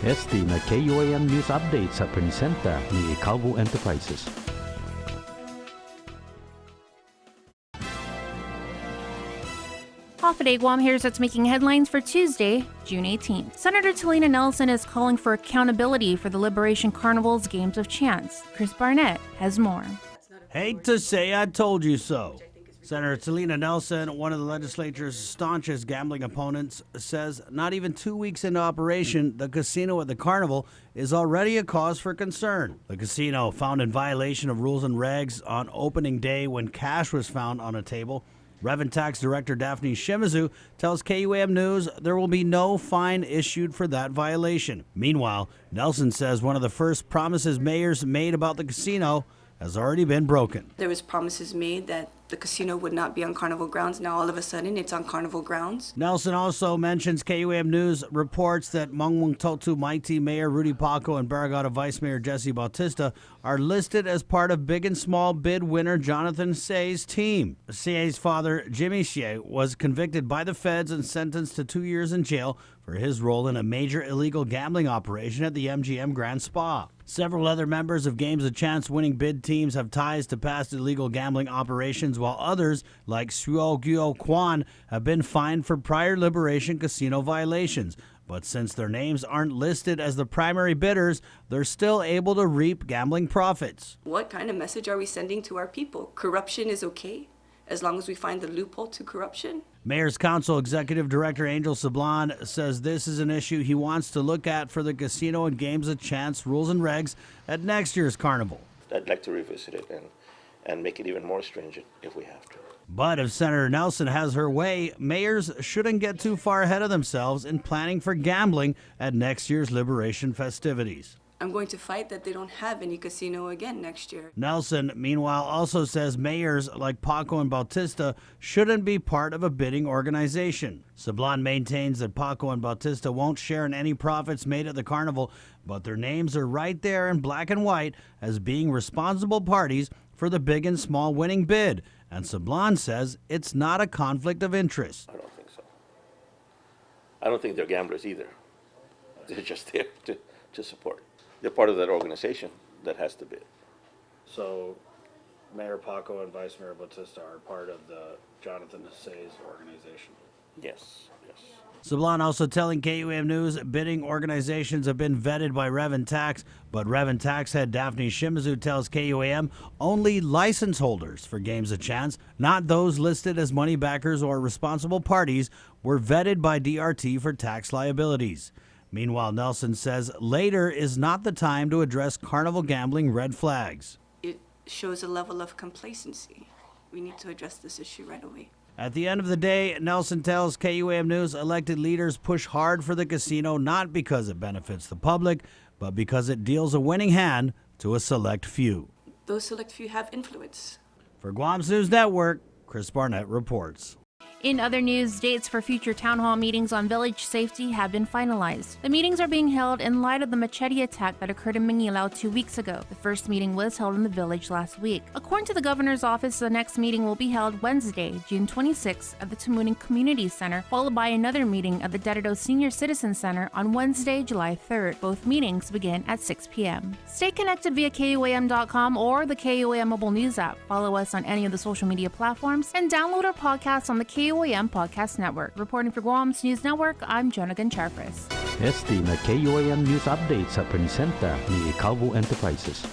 Este na KUAM News Update sa presenta ni CHamoru Enterprises. Off at Guam, here's what's making headlines for Tuesday, June 18th. Senator Talina Nelson is calling for accountability for the Liberation Carnival's Games of Chance. Chris Barnett has more. Hate to say I told you so. Senator Talina Nelson, one of the legislature's staunchest gambling opponents, says not even 2 weeks into operation, the casino at the carnival is already a cause for concern. The casino, found in violation of rules and regs on opening day when cash was found on a table, Revenue Tax Director Daphne Shimizu tells KUAM News there will be no fine issued for that violation. Meanwhile, Nelson says one of the first promises mayors made about the casino has already been broken. There was promises made that the casino would not be on carnival grounds. Now all of a sudden it's on carnival grounds. Nelson also mentions KUAM News reports that Mangwang Totu Mighty Mayor Rudy Paco and Barragata Vice Mayor Jesse Bautista are listed as part of big and small bid winner Jonathan Say's team. Say's father, Jimmy Say, was convicted by the feds and sentenced to 2 years in jail for his role in a major illegal gambling operation at the MGM Grand Spa. Several other members of Games of Chance winning bid teams have ties to past illegal gambling operations, while others, like Suo Gyo Kwan, have been fined for prior Liberation Casino violations. But since their names aren't listed as the primary bidders, they're still able to reap gambling profits. What kind of message are we sending to our people? Corruption is okay, as long as we find the loophole to corruption? Mayor's Council Executive Director Angel Sablan says this is an issue he wants to look at for the casino and Games of Chance rules and regs at next year's carnival. I'd like to revisit it and make it even more stringent if we have to. But if Senator Nelson has her way, mayors shouldn't get too far ahead of themselves in planning for gambling at next year's Liberation festivities. I'm going to fight that they don't have any casino again next year. Nelson, meanwhile, also says mayors like Paco and Bautista shouldn't be part of a bidding organization. Sablan maintains that Paco and Bautista won't share in any profits made at the carnival, but their names are right there in black and white as being responsible parties for the big and small winning bid. And Sablan says it's not a conflict of interest. I don't think so. I don't think they're gamblers either. They're just there to support. They're part of that organization that has to bid. So Mayor Paco and Vice Mayor Bautista are part of the Jonathan Say's organization? Yes, yes. Sablan also telling KUAM News bidding organizations have been vetted by Revenue Tax, but Revenue Tax head Daphne Shimizu tells KUAM only license holders for Games of Chance, not those listed as money backers or responsible parties, were vetted by DRT for tax liabilities. Meanwhile, Nelson says later is not the time to address carnival gambling red flags. It shows a level of complacency. We need to address this issue right away. At the end of the day, Nelson tells KUAM News elected leaders push hard for the casino not because it benefits the public, but because it deals a winning hand to a select few. Those select few have influence. For Guam's News Network, Chris Barnett reports. In other news, dates for future town hall meetings on village safety have been finalized. The meetings are being held in light of the machete attack that occurred in Manilao 2 weeks ago. The first meeting was held in the village last week. According to the governor's office, the next meeting will be held Wednesday, June 26th at the Tamuning Community Center, followed by another meeting at the Dedido Senior Citizen Center on Wednesday, July 3rd. Both meetings begin at 6 p.m. Stay connected via KUAM.com or the KUAM mobile news app. Follow us on any of the social media platforms and download our podcasts on the KUAM Podcast Network. Reporting for Guam's News Network, I'm Jonagan Charfres. Este na KUAM News Update sa presenta ni CHamoru Enterprises.